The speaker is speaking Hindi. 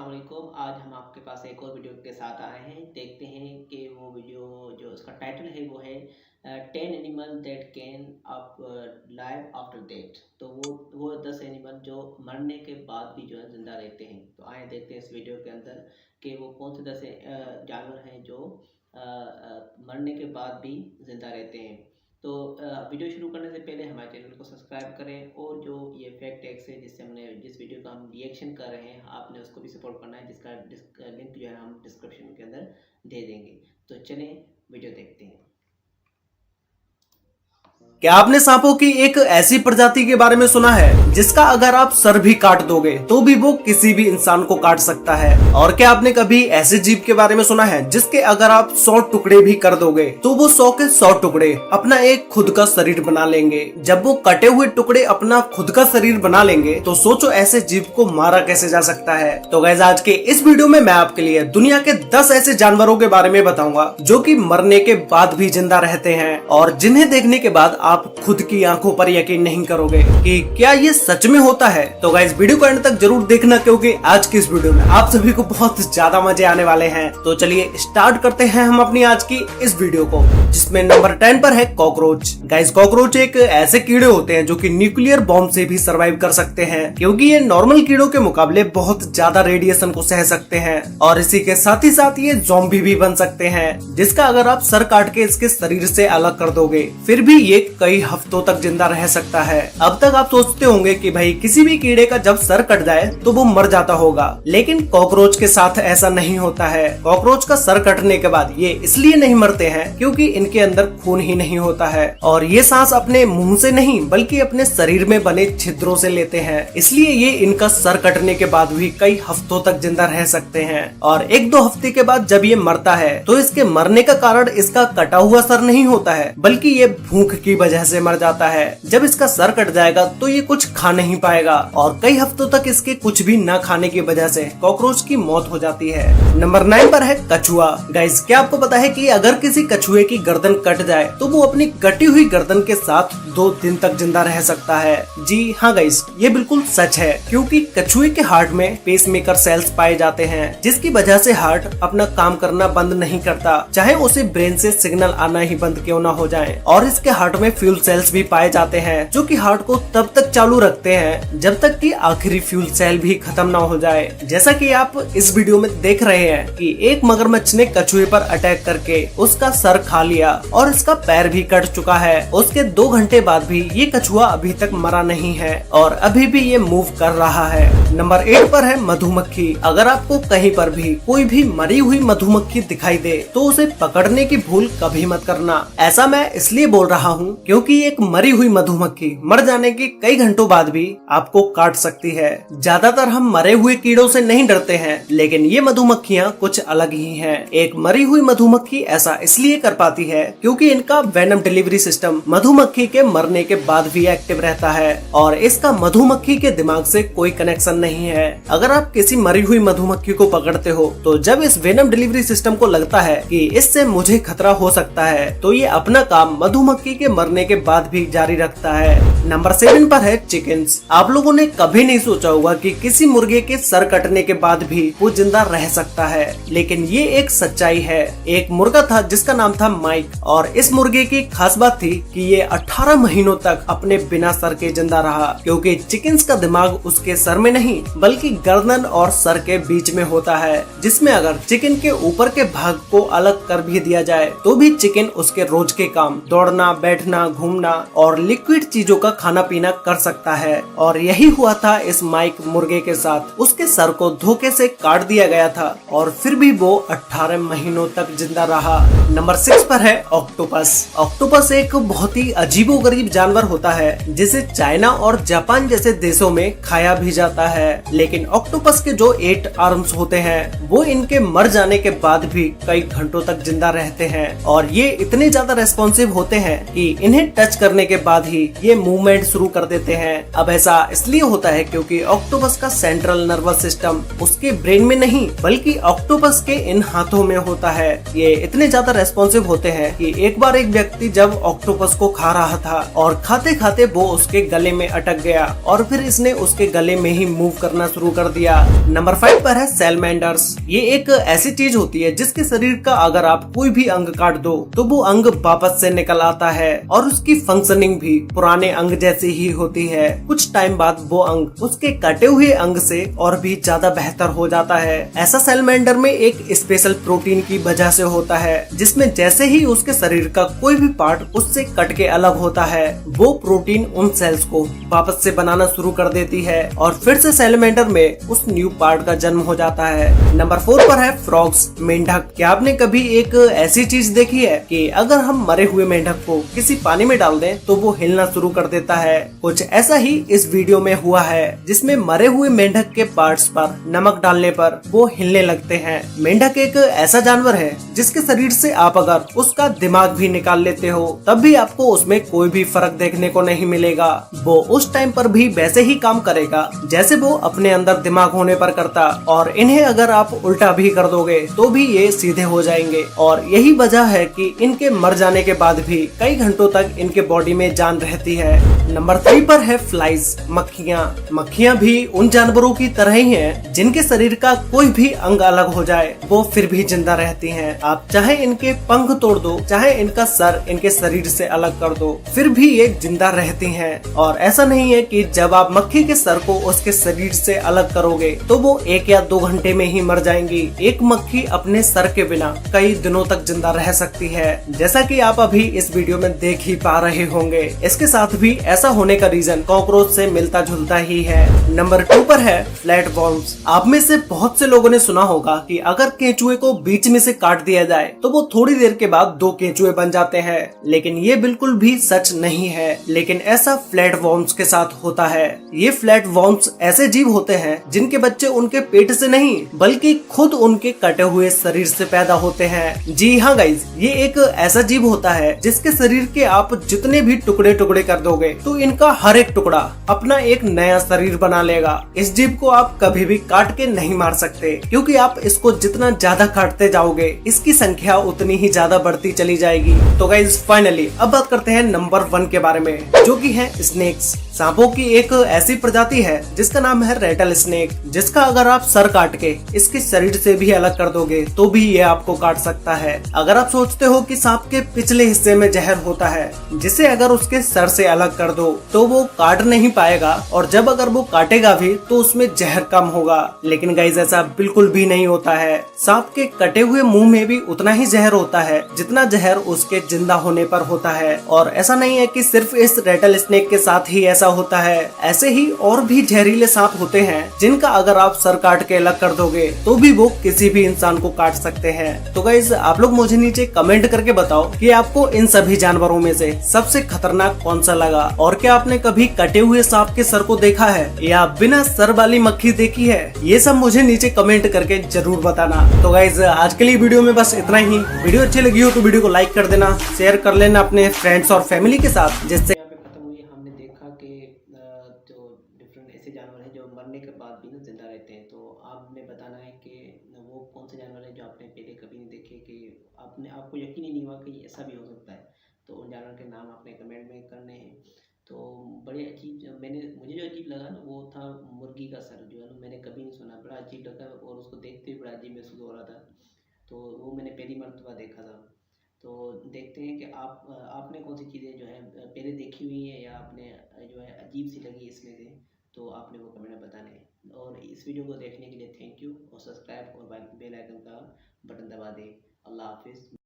वालेकुम। आज हम आपके पास एक और वीडियो के साथ आए हैं। देखते हैं कि वो वीडियो जो उसका टाइटल है वो है 10 animal that can up live after death. तो वो 10 एनिमल जो मरने के बाद भी जो है ज़िंदा रहते हैं। तो आए देखते हैं इस वीडियो के अंदर कि वो कौन से 10 जानवर हैं जो मरने के बाद भी ज़िंदा रहते हैं। तो वीडियो शुरू करने से पहले हमारे चैनल को सब्सक्राइब करें और जो ये फैक्ट टैक्स है जिस वीडियो का हम रिएक्शन कर रहे हैं आपने उसको भी सपोर्ट करना है, जिसका लिंक जो है हम डिस्क्रिप्शन के अंदर दे देंगे। तो चलें वीडियो देखते हैं। क्या आपने सांपों की एक ऐसी प्रजाति के बारे में सुना है जिसका अगर आप सर भी काट दोगे तो भी वो किसी भी इंसान को काट सकता है? और क्या आपने कभी ऐसे जीव के बारे में सुना है जिसके अगर आप 100 टुकड़े भी कर दोगे तो वो 100 के 100 टुकड़े अपना एक खुद का शरीर बना लेंगे? जब वो कटे हुए टुकड़े अपना खुद का शरीर बना लेंगे तो सोचो ऐसे जीव को मारा कैसे जा सकता है। तो गाइस आज के इस वीडियो में मैं आपके लिए दुनिया के 10 ऐसे जानवरों के बारे में बताऊंगा जो कि मरने के बाद भी जिंदा रहते हैं और जिन्हें देखने के बाद आप खुद की आंखों पर यकीन नहीं करोगे कि क्या ये सच में होता है। तो गाइस वीडियो को एंड तक जरूर देखना क्योंकि आज की इस वीडियो में आप सभी को बहुत ज्यादा मजे आने वाले हैं। तो चलिए स्टार्ट करते हैं हम अपनी आज की इस वीडियो को, जिसमें नंबर 10 पर है कॉकरोच। गाइस कॉकरोच एक ऐसे कीड़े होते हैं जो कि न्यूक्लियर बॉम्ब से भी सर्वाइव कर सकते हैं क्योंकि ये नॉर्मल कीड़ों के मुकाबले बहुत ज्यादा रेडिएशन को सह सकते हैं और इसी के साथ ही साथ ये ज़ॉम्बी भी बन सकते हैं, जिसका अगर आप सर काट के इसके शरीर से अलग कर दोगे फिर भी ये कई हफ्तों तक जिंदा रह सकता है। अब तक आप सोचते होंगे कि भाई किसी भी कीड़े का जब सर कट जाए तो वो मर जाता होगा, लेकिन कॉकरोच के साथ ऐसा नहीं होता है। कॉकरोच का सर कटने के बाद ये इसलिए नहीं मरते हैं क्योंकि इनके अंदर खून ही नहीं होता है और ये सांस अपने मुंह से नहीं बल्कि अपने शरीर में बने छिद्रों से लेते हैं, इसलिए ये इनका सर कटने के बाद भी कई हफ्तों तक जिंदा रह सकते हैं। और 1-2 हफ्ते के बाद जब ये मरता है तो इसके मरने का कारण इसका कटा हुआ सर नहीं होता है बल्कि ये भूख की वजह से मर जाता है। जब इसका सर कट जाएगा तो ये कुछ खा नहीं पाएगा और कई हफ्तों तक इसके कुछ भी न खाने की वजह से कॉकरोच की मौत हो जाती है। नंबर 9 पर है कछुआ। गाइस क्या आपको पता है कि अगर किसी कछुए की गर्दन कट जाए तो वो अपनी कटी हुई गर्दन के साथ 2 दिन तक जिंदा रह सकता है? जी हाँ गाइस, ये बिल्कुल सच है क्योंकि कछुए के हार्ट में पेसमेकर सेल्स पाए जाते हैं जिसकी वजह से हार्ट अपना काम करना बंद नहीं करता, चाहे उसे ब्रेन से सिग्नल आना ही बंद क्यों ना हो जाए। और इसके हार्ट में फ्यूल सेल्स भी पाए जाते हैं जो कि हार्ट को तब तक चालू रखते हैं जब तक कि आखिरी फ्यूल सेल भी खत्म ना हो जाए। जैसा कि आप इस वीडियो में देख रहे हैं कि एक मगरमच्छ ने कछुए पर अटैक करके उसका सर खा लिया और इसका पैर भी कट चुका है। उसके 2 घंटे बाद भी ये कछुआ अभी तक मरा नहीं है और अभी भी ये मूव कर रहा है। नंबर 8 पर है मधुमक्खी। अगर आपको कहीं पर भी कोई भी मरी हुई मधुमक्खी दिखाई दे तो उसे पकड़ने की भूल कभी मत करना। ऐसा मैं इसलिए बोल रहा हूँ क्योंकि एक मरी हुई मधुमक्खी मर जाने के कई घंटों बाद भी आपको काट सकती है। ज्यादातर हम मरे हुए कीड़ों से नहीं डरते हैं, लेकिन ये मधुमक्खियाँ कुछ अलग ही हैं। एक मरी हुई मधुमक्खी ऐसा इसलिए कर पाती है क्योंकि इनका वेनम डिलीवरी सिस्टम मधुमक्खी के मरने के बाद भी एक्टिव रहता है और इसका मधुमक्खी के दिमाग से कोई कनेक्शन नहीं है। अगर आप किसी मरी हुई मधुमक्खी को पकड़ते हो तो जब इस वेनम डिलीवरी सिस्टम को लगता है कि इससे मुझे खतरा हो सकता है तो ये अपना काम मधुमक्खी के मरने के बाद भी जारी रखता है। नंबर 7 पर है चिकन्स। आप लोगों ने कभी नहीं सोचा होगा कि किसी मुर्गे के सर कटने के बाद भी वो जिंदा रह सकता है, लेकिन ये एक सच्चाई है। एक मुर्गा था जिसका नाम था माइक और इस मुर्गे की खास बात थी कि ये 18 महीनों तक अपने बिना सर के जिंदा रहा क्योंकि चिकन्स का दिमाग उसके सर में नहीं बल्कि गर्दन और सर के बीच में होता है, जिसमें अगर चिकन के ऊपर के भाग को अलग कर भी दिया जाए तो भी चिकन उसके रोज के काम दौड़ना, बैठना, घूमना और लिक्विड चीजों का खाना पीना कर सकता है। और यही हुआ था इस माइक मुर्गे के साथ। उसके सर को धोखे से काट दिया गया था और फिर भी वो 18 महीनों तक जिंदा रहा। नंबर 6 पर है ऑक्टोपस। ऑक्टोपस एक बहुत ही अजीबोगरीब जानवर होता है जिसे चाइना और जापान जैसे देशों में खाया भी जाता है, लेकिन ऑक्टोपस के जो 8 आर्म्स होते हैं वो इनके मर जाने के बाद भी कई घंटों तक जिंदा रहते हैं और ये इतने ज्यादा रेस्पॉन्सिव होते हैं कि इन्हें टच करने के बाद ही ये मूवमेंट शुरू कर देते हैं। अब ऐसा इसलिए होता है क्योंकि ऑक्टोपस का सेंट्रल नर्वस सिस्टम उसके ब्रेन में नहीं बल्कि ऑक्टोपस के इन हाथों में होता है। ये इतने ज्यादा रेस्पॉन्सिव होते हैं कि एक बार एक व्यक्ति जब ऑक्टोपस को खा रहा था और खाते खाते वो उसके गले में अटक गया और फिर इसने उसके गले में ही मूव करना शुरू कर दिया। नंबर 5 पर है सैलमेंडर्स। ये एक ऐसी चीज होती है जिसके शरीर का अगर आप कोई भी अंग काट दो तो वो अंग वापस से निकल आता है और उसकी फंक्शनिंग भी पुराने अंग जैसी ही होती है। कुछ टाइम बाद वो अंग उसके कटे हुए अंग से और भी ज्यादा बेहतर हो जाता है। ऐसा सैलमेंडर में एक स्पेशल प्रोटीन की वजह से होता है जिसमें जैसे ही उसके शरीर का कोई भी पार्ट उससे कट के अलग होता है वो प्रोटीन उन सेल्स को वापस से बनाना शुरू कर देती है और फिर से सैलमेंडर में उस न्यू पार्ट का जन्म हो जाता है। नंबर 4 पर है फ्रॉग्स, मेंढक। क्या आपने कभी एक ऐसी चीज देखी है कि अगर हम मरे हुए मेंढक को किसी पानी में डाल दें तो वो हिलना शुरू कर देता है? कुछ ऐसा ही इस वीडियो में हुआ है जिसमें मरे हुए मेंढक के पार्ट्स पर नमक डालने पर वो हिलने लगते हैं। मेंढक एक ऐसा जानवर है जिसके शरीर से आप अगर उसका दिमाग भी निकाल लेते हो तब भी आपको उसमें कोई भी फर्क देखने को नहीं मिलेगा। वो उस टाइम पर भी वैसे ही काम करेगा जैसे वो अपने अंदर दिमाग होने पर करता और इन्हें अगर आप उल्टा भी कर दोगे तो भी ये सीधे हो जाएंगे और यही वजह है कि इनके मर जाने के बाद भी कई घंटों तक इनके बॉडी में जान रहती है। नंबर 3 पर है फ्लाइज, मक्खियाँ। मक्खियाँ भी उन जानवरों की तरह ही हैं जिनके शरीर का कोई भी अंग अलग हो जाए वो फिर भी जिंदा रहती हैं। आप चाहे इनके पंख तोड़ दो चाहे इनका सर इनके शरीर से अलग कर दो फिर भी ये जिंदा रहती हैं। और ऐसा नहीं है कि जब आप मक्खी के सर को उसके शरीर से अलग करोगे तो वो 1 या 2 घंटे में ही मर जाएंगी। एक मक्खी अपने सर के बिना कई दिनों तक जिंदा रह सकती है जैसा कि आप अभी इस वीडियो में देख ही पा रहे होंगे। इसके साथ भी ऐसा होने का रीजन कॉकरोच से मिलता जुलता ही है। नंबर 2 पर है फ्लैट वॉर्म्स। आप में से बहुत से लोगों ने सुना होगा कि अगर केंचुए को बीच में से काट दिया जाए तो वो थोड़ी देर के बाद 2 केंचुए बन जाते हैं, लेकिन ये बिल्कुल भी सच नहीं है। लेकिन ऐसा फ्लैट वॉर्म्स के साथ होता है। ये फ्लैट वॉर्म्स ऐसे जीव होते हैं जिनके बच्चे उनके पेट से नहीं बल्कि खुद उनके कटे हुए शरीर से पैदा होते हैं। जी हाँ गाइज, ये एक ऐसा जीव होता है जिसके शरीर के आप जितने भी टुकड़े टुकड़े कर दोगे तो इनका हर एक टुकड़ा अपना एक नया शरीर बना लेगा। इस जीव को आप कभी भी काट के नहीं मार सकते क्योंकि आप इसको जितना ज्यादा काटते जाओगे इसकी संख्या उतनी ही ज्यादा बढ़ती चली जाएगी। तो गाइज फाइनली अब बात करते हैं नंबर 1 के बारे में जो कि है स्नेक्स। सांपों की एक ऐसी प्रजाति है जिसका नाम है रेटल स्नेक, जिसका अगर आप सर काट के इसके शरीर से भी अलग कर दोगे तो भी ये आपको काट सकता है। अगर आप सोचते हो कि सांप के पिछले हिस्से में जहर होता है जिसे अगर उसके सर से अलग कर दो तो वो काट नहीं पाएगा और जब अगर वो काटेगा भी तो उसमें जहर कम होगा, लेकिन गाइस ऐसा बिल्कुल भी नहीं होता है। सांप के कटे हुए मुंह में भी उतना ही जहर होता है जितना जहर उसके जिंदा होने पर होता है। और ऐसा नहीं है कि सिर्फ इस रेटल स्नेक के साथ ही ऐसा होता है, ऐसे ही और भी जहरीले सांप होते हैं जिनका अगर आप सर काट के अलग कर दोगे तो भी वो किसी भी इंसान को काट सकते हैं। तो गाइस आप लोग मुझे नीचे कमेंट करके बताओ कि आपको इन सभी जानवरों में से सबसे खतरनाक कौन सा लगा और क्या आपने कभी कटे हुए सांप के सर को देखा है या बिना सर वाली मक्खी देखी है? ये सब मुझे नीचे कमेंट करके जरूर बताना। तो गाइस आज के लिए वीडियो में बस इतना ही। वीडियो अच्छी लगी हो तो वीडियो को लाइक कर देना, शेयर कर लेना अपने फ्रेंड्स और फैमिली के साथ, जिससे खत्म हुई। हमने देखा कि जो डिफरेंट ऐसे जानवर हैं जो मरने के बाद भी ना जिंदा रहते हैं। तो आपने बताना है कि वो कौन से जानवर हैं जो आपने पहले कभी नहीं देखे, कि आपको यकीन ही नहीं हुआ कि ऐसा भी हो सकता है। तो उन जानवर के नाम आपने कमेंट में करने हैं। तो बड़े अजीब मुझे जो अजीब लगा ना वो था मुर्गी का सर, जो है ना मैंने कभी नहीं सुना, बड़ा अजीब लगा और उसको देखते हुए बड़ा अजीब महसूस हो रहा था। तो वो मैंने पहली मरतबा देखा था। तो देखते हैं कि आपने कौन सी चीज़ें जो है पहले देखी हुई है या आपने जो है अजीब सी लगी इसमें से, तो आपने वो कमेंट में बताना है। और इस वीडियो को देखने के लिए थैंक यू और सब्सक्राइब और बेल आइकन का बटन दबा दें। अल्लाह हाफिज़।